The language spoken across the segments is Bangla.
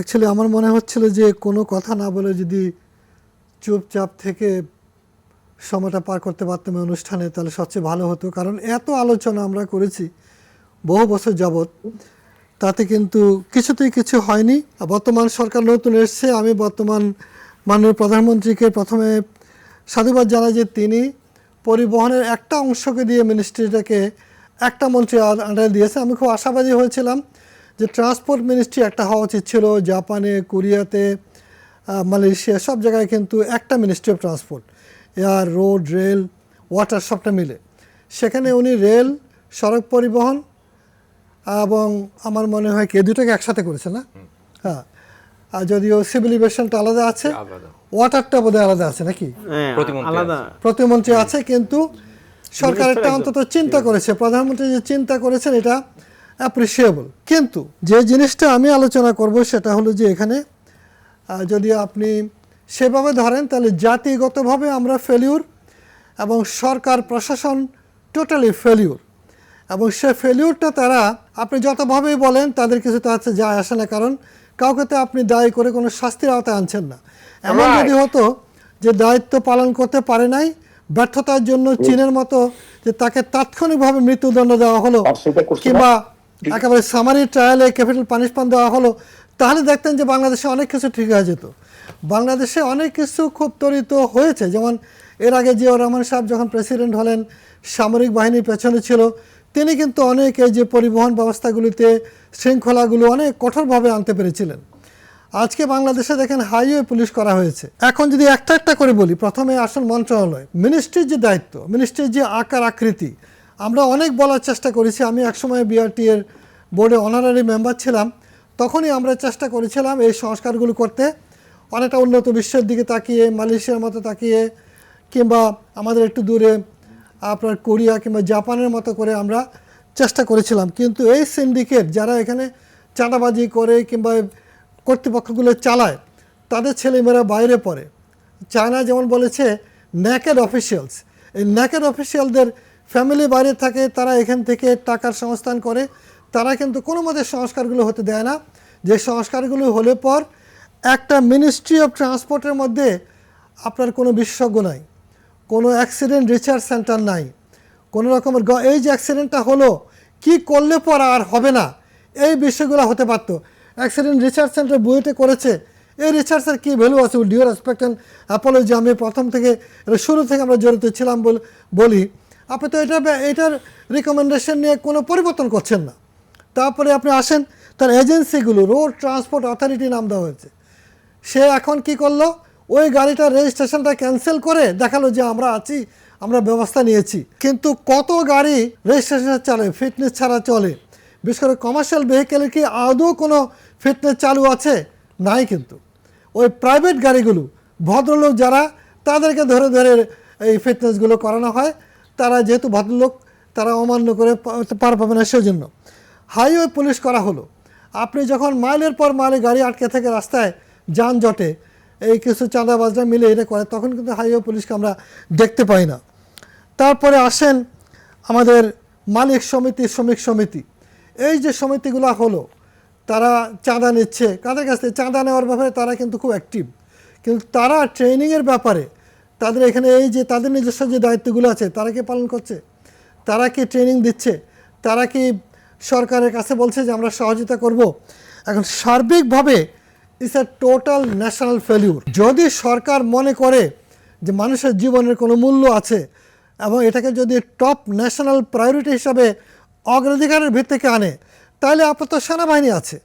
অ্যাকচুয়ালি আমার মনে হচ্ছিল যে কোনো কথা না বলে যদি চুপচাপ থেকে সময়টা পার করতে পারতাম এই অনুষ্ঠানে, তাহলে সবচেয়ে ভালো হতো। কারণ এত আলোচনা আমরা করেছি বহু বছর যাবৎ, তাতে কিন্তু কিছুতেই কিছু হয়নি। বর্তমান সরকার নতুন এসছে, আমি বর্তমান মাননীয় প্রধানমন্ত্রীকে প্রথমে সাধুবাদ জানাই যে তিনি পরিবহনের একটা অংশকে দিয়ে মিনিস্ট্রিটাকে একটা মন্ত্রীর আন্ডারে দিয়েছে। আমি খুব আশাবাদী হয়েছিলাম যে ট্রান্সপোর্ট মিনিস্ট্রি একটা হওয়া উচিত ছিল। জাপানে, কোরিয়াতে, মালয়েশিয়া সব জায়গায় কিন্তু একটা ministry of transport, air, road, rail, water সবটা মিলে। সেখানে উনি রেল, সড়ক পরিবহন এবং আমার মনে হয় কি দুটোকে একসাথে করেছে না? হ্যাঁ, আর যদিও সিভিল এভিয়েশনটা আলাদা আছে, ওয়াটারটা বোধহয় আলাদা আছে নাকি? প্রতিমন্ত্রী আছে, কিন্তু সরকার একটা অন্তত চিন্তা করেছে। প্রধানমন্ত্রী যে চিন্তা করেছেন এটা অ্যাপ্রিসিয়েবল। কিন্তু যে জিনিসটা আমি আলোচনা করব সেটা হলো যে এখানে যদি আপনি সেভাবে ধরেন তাহলে জাতিগতভাবে আমরা ফেলিউর এবং সরকার প্রশাসন টোটালি ফেলিউর। এবং সে ফেলিউরটা তারা আপনি যতভাবেই বলেন তাদের কিছু তাতে যায় আসে না, কারণ কাউকে তো আপনি দায়ী করে কোনো শাস্তির আওতায় আনছেন না। এমন যদি হতো যে দায়িত্ব পালন করতে পারে নাই, ব্যর্থতার জন্য চীনের মতো যে তাকে তাৎক্ষণিকভাবে মৃত্যুদণ্ড দেওয়া হলো কিংবা একেবারে সামারি ট্রায়ালে ক্যাপিটাল পানিশমেন্ট দেওয়া হলো, তাহলে দেখতেন যে বাংলাদেশে অনেক কিছু ঠিক হয়ে যেত। বাংলাদেশে অনেক কিছু খুব ত্বরিত হয়েছে। যেমন এর আগে জিয়াউর রহমান সাহেব যখন প্রেসিডেন্ট হলেন, সামরিক বাহিনীর পেছনে ছিল, তিনি কিন্তু অনেক এই যে পরিবহন ব্যবস্থাগুলিতে শৃঙ্খলাগুলো অনেক কঠোরভাবে আনতে পেরেছিলেন। আজকে বাংলাদেশে দেখেন হাইওয়ে পুলিশ করা হয়েছে। এখন যদি একটা একটা করে বলি, প্রথমে আসল মন্ত্রণালয়, মিনিস্ট্রির যে দায়িত্ব, মিনিস্ট্রির যে আকার আকৃতি, আমরা অনেক বলার চেষ্টা করেছি। আমি একসময় বিআরটি এর বোর্ডে অনারারি মেম্বার ছিলাম, তখনই আমরা চেষ্টা করেছিলাম এই সংস্কারগুলো করতে, অনেকটা উন্নত বিশ্বের দিকে তাকিয়ে, মালয়েশিয়ার মতো তাকিয়ে, কিংবা আমাদের একটু দূরে আপনার কোরিয়া কিংবা জাপানের মতো করে আমরা চেষ্টা করেছিলাম। কিন্তু এই সিন্ডিকেট যারা এখানে চাঁদাবাজি করে কিংবা কর্তৃপক্ষগুলো চালায়, তাদের ছেলেমেয়েরা বাইরে পড়ে। চায়না যেমন বলেছে নেকেড অফিসিয়ালস, এই নেকেড অফিসিয়ালদের ফ্যামিলি বাইরে থাকে, তারা এখান থেকে টাকার সংস্থান করে, তারা কিন্তু কোনো মতে সংস্কারগুলো হতে দেয় না। যে সংস্কারগুলো হলে পর একটা মিনিস্ট্রি অফ ট্রান্সপোর্টের মধ্যে আপনার কোনো বিশেষজ্ঞ নাই, কোনো অ্যাক্সিডেন্ট রিসার্চ সেন্টার নাই, কোনো রকমের এই যে অ্যাক্সিডেন্টটা হলো কি করলে পর আর হবে না, এই বিষয়গুলো হতে পারতো। অ্যাক্সিডেন্ট রিসার্চ সেন্টার বুয়েটে করেছে, এই রিসার্চের কী ভ্যালু আছে? ডিউ রেসপেক্ট অ্যান্ড অ্যাপোলজি, আমি প্রথম থেকে শুরু থেকে আমরা জড়িত ছিলাম বলি। আপনি তো এটার রিকমেন্ডেশন নিয়ে কোনো পরিবর্তন করছেন না। তারপরে আপনি আসেন তার এজেন্সিগুলো, রোড ট্রান্সপোর্ট অথরিটি নাম দেওয়া হয়েছে, সে এখন কি করলো, ওই গাড়িটার রেজিস্ট্রেশনটা ক্যান্সেল করে দেখালো যে আমরা আছি, আমরা ব্যবস্থা নিয়েছি। কিন্তু কত গাড়ি রেজিস্ট্রেশন চলে, ফিটনেস ছাড়া চলে। বিশেষ করে কমার্শিয়াল ভেহিকেলের কি আদৌ কোনো ফিটনেস চালু আছে? নাই। কিন্তু ওই প্রাইভেট গাড়িগুলো ভদ্রলোক যারা, তাদেরকে ধরে ধরে এই ফিটনেসগুলো করানো হয়। তারা যেহেতু ভদ্রলোক, তারা অমান্য করে পার পাবে না, সেজন্য হাইওয়ে পুলিশ করা হলো। আপনি যখন মাইলের পর মাইলে গাড়ি আটকে থেকে রাস্তায় যানজটে এই কিছু চাঁদাবাজরা মিলে এটা করে, তখন কিন্তু হাইওয়ে পুলিশকে আমরা দেখতে পাই না। তারপরে আসেন আমাদের মালিক সমিতি, শ্রমিক সমিতি, এই যে সমিতিগুলো হলো, তারা চাঁদা নিচ্ছে কাদের কাছ থেকে? চাঁদা নেওয়ার ব্যাপারে তারা কিন্তু খুব অ্যাক্টিভ, কিন্তু তারা ট্রেনিংয়ের ব্যাপারে তাদের এখানে এই যে তাদের নিজস্ব যে দায়িত্বগুলো আছে তারা কি পালন করছে? তারা কি ট্রেনিং দিচ্ছে? তারা কি সরকারের কাছে বলছে যে আমরা সহযোগিতা করব? এখন সার্বিকভাবে it's a total national failure. যদি সরকার মনে করে যে মানুষের জীবনের কোনো মূল্য আছে এবং এটাকে যদি টপ ন্যাশনাল প্রায়োরিটি হিসাবে অগ্রাধিকারের ভিত্তিতে আনে, তাহলে আপনার তো সেনাবাহিনী আছে।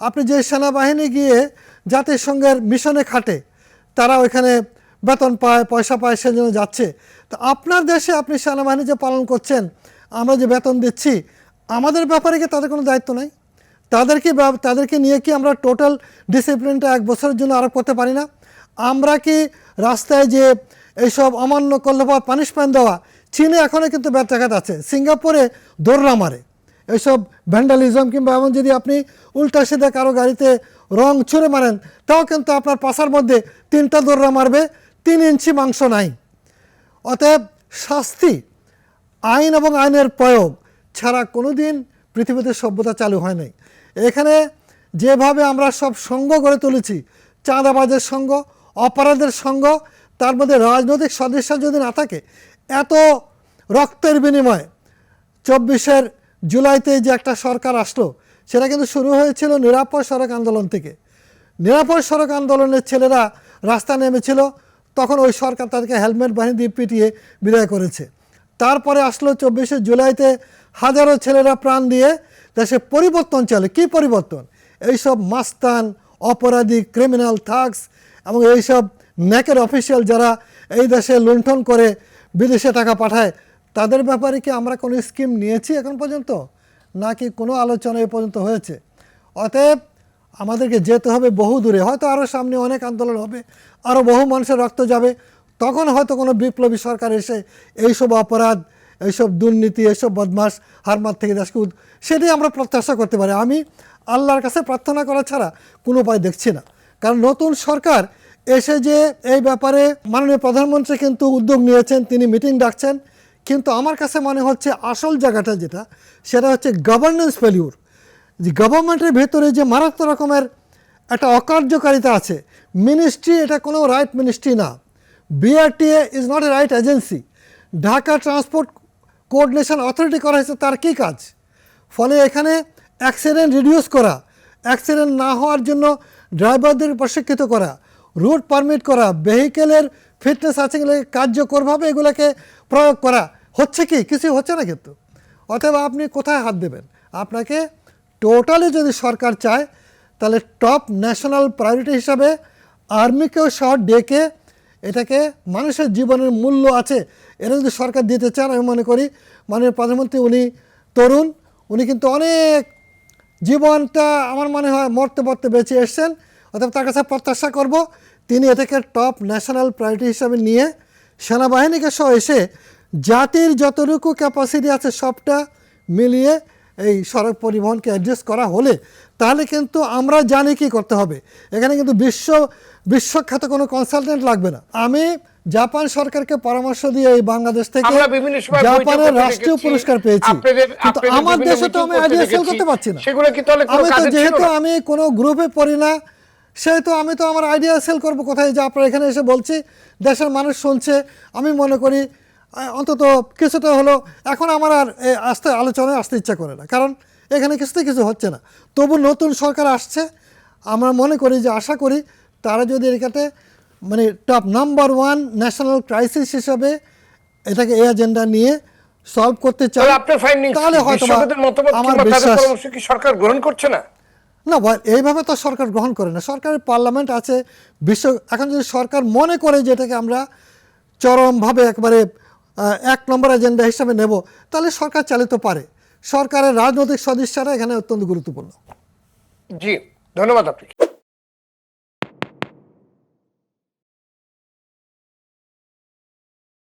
আপনি যে সেনাবাহিনী গিয়ে জাতিসংঘের মিশনে খাটে, তারা ওইখানে বেতন পায়, পয়সা পায়, সেজন্য যাচ্ছে। তো আপনার দেশে আপনি সেনাবাহিনী যে পালন করছেন, আমরা যে বেতন দিচ্ছি, আমাদের ব্যাপারে কি তাদের কোনো দায়িত্ব নাই? তাদেরকে নিয়ে কি আমরা টোটাল ডিসিপ্লিনটা 1 বছরের জন্য আরোপ করতে পারি না? আমরা কি রাস্তায় যে এইসব অমান্য করলে পর পানিশমেন্ট দেওয়া, চীনে এখনও কিন্তু ব্যর্থাঘাত আছে, সিঙ্গাপুরে দৌড়া মারে এইসব ভ্যান্ডালিজম, কিংবা এমন যদি আপনি উল্টা সিধা কারো গাড়িতে রং ছুঁড়ে মারেন, তাও কিন্তু আপনার পাশার মধ্যে 3টা দৌড়া মারবে, 3 ইঞ্চি মাংস নাই। অতএব শাস্তি, আইন এবং আইনের প্রয়োগ ছাড়া কোনো দিন পৃথিবীতে সভ্যতা চালু হয় নাই। এখানে যেভাবে আমরা সব সঙ্গ গড়ে তুলেছি, চাঁদাবাজের সঙ্গ, অপরাধের সঙ্গ, তার মধ্যে রাজনৈতিক সদিচ্ছা যদি না থাকে, এত রক্তের বিনিময়ে 24 জুলাইতে যে একটা সরকার আসলো, সেটা কিন্তু শুরু হয়েছিল নিরাপদ সড়ক আন্দোলন থেকে। নিরাপদ সড়ক আন্দোলনের ছেলেরা রাস্তা নেমেছিল, তখন ওই সরকার তাদেরকে হেলমেট বাহিনী দিয়ে পিটিয়ে বিদায় করেছে। তারপরে আসলো 24 জুলাইতে হাজারো ছেলেরা প্রাণ দিয়ে দেশে পরিবর্তন চলে। কী পরিবর্তন? এইসব মাস্তান, অপরাধী, ক্রিমিনাল, থাগস এবং এইসব ন্যাকের অফিসিয়াল যারা এই দেশে লুণ্ঠন করে বিদেশে টাকা পাঠায়, তাদের ব্যাপারে কি আমরা কোনো স্কিম নিয়েছি এখন পর্যন্ত, নাকি কোনো আলোচনা এ পর্যন্ত হয়েছে? অতএব আমাদেরকে যেতে হবে বহু দূরে, হয়তো আরও সামনে অনেক আন্দোলন হবে, আরও বহু মানুষের রক্ত যাবে, তখন হয়তো কোনো বিপ্লবী সরকার এসে এইসব অপরাধ, এইসব দুর্নীতি, এইসব বদমাশ হারমাত থেকে দেশকে সেটাই আমরা প্রত্যাশা করতে পারি। আমি আল্লাহর কাছে প্রার্থনা করা ছাড়া কোনো উপায় দেখছি না। কারণ নতুন সরকার এসে যে এই ব্যাপারে মাননীয় প্রধানমন্ত্রী কিন্তু উদ্যোগ নিয়েছেন, তিনি মিটিং ডাকছেন, কিন্তু আমার কাছে মনে হচ্ছে আসল জায়গাটা যেটা, সেটা হচ্ছে গভর্নেন্স ফেলিউর। যে গভর্নমেন্টের ভেতরে যে মারাত্মক রকমের একটা অকার্যকারিতা আছে। মিনিস্ট্রি এটা কোনো রাইট মিনিস্ট্রি না, BRTA is not a right agency. Dhaka transport coordination authority করা হয়েছে, তার কী কাজ? ফলে এখানে অ্যাক্সিডেন্ট রিডিউস করা, অ্যাক্সিডেন্ট না হওয়ার জন্য ড্রাইভারদের প্রশিক্ষিত করা, রুট পারমিট করা, ভেহিকেলের ফিটনেস আছে কার্যকরভাবে এগুলোকে প্রয়োগ করা, হচ্ছে কি? কিছু হচ্ছে না কিন্তু। অতএব আপনি কোথায় হাত দেবেন? আপনাকে টোটালি যদি সরকার চায়, তাহলে টপ ন্যাশনাল প্রায়োরিটি হিসাবে আর্মিকেও সহ ডেকে এটাকে মানুষের জীবনের মূল্য আছে, এটা যদি সরকার দিতে চান, আমি মনে করি মাননীয় প্রধানমন্ত্রী উনি তরুণ, উনি কিন্তু অনেক জীবনটা আমার মনে হয় মরতে মরতে বেঁচে এসছেন। অর্থাৎ তার কাছে প্রত্যাশা করব তিনি এটাকে টপ ন্যাশনাল প্রায়োরিটি হিসাবে নিয়ে সেনাবাহিনীকে সহ এসে জাতির যতটুকু ক্যাপাসিটি আছে সবটা মিলিয়ে এই সড়ক পরিবহনকে অ্যাডজাস্ট করা হলে তাহলে কিন্তু আমরা জানি কি করতে হবে। এখানে কিন্তু বিশ্বখ্যাত কোনো কনসালটেন্ট লাগবে না। আমি জাপান সরকারকে পরামর্শ দিয়ে এই বাংলাদেশ থেকে জাপানের রাষ্ট্রীয় পুরস্কার পেয়েছি, কিন্তু আমার দেশে তো আমি আইডিয়া সেল করতে পারছি না। আমি তো যেহেতু আমি কোনো গ্রুপে পড়ি না, সেহেতু আমি তো আমার আইডিয়া সেল করবো কোথায়? যে আপনারা এখানে এসে বলছি, দেশের মানুষ শুনছে, আমি মনে করি অন্তত কিছুটা হলো এখন আমার আর আলোচনায় আসতে ইচ্ছা করে না, কারণ এখানে কিছু হচ্ছে না। তবু নতুন সরকার আসছে, আমরা মনে করি যে আশা করি তারা যদি এটাকে মানে টপ নাম্বার 1 ন্যাশনাল ক্রাইসিস হিসাবে এটাকে এই এজেন্ডা নিয়ে সলভ করতে চায়, তাহলে হয়তো আমার বিশ্বাস সরকার গ্রহণ করছে না। না, এইভাবে তো সরকার গ্রহণ করে না। সরকারের পার্লামেন্ট আছে, এখন যদি সরকার মনে করে যে এটাকে আমরা চরমভাবে একবারে 1 নম্বর এজেন্ডা হিসাবে নেব, তাহলে সরকার চালিতে পারে। সরকারের রাজনৈতিক সদিচ্ছাটা এখানে অত্যন্ত গুরুত্বপূর্ণ। জি, ধন্যবাদ আপনাকে।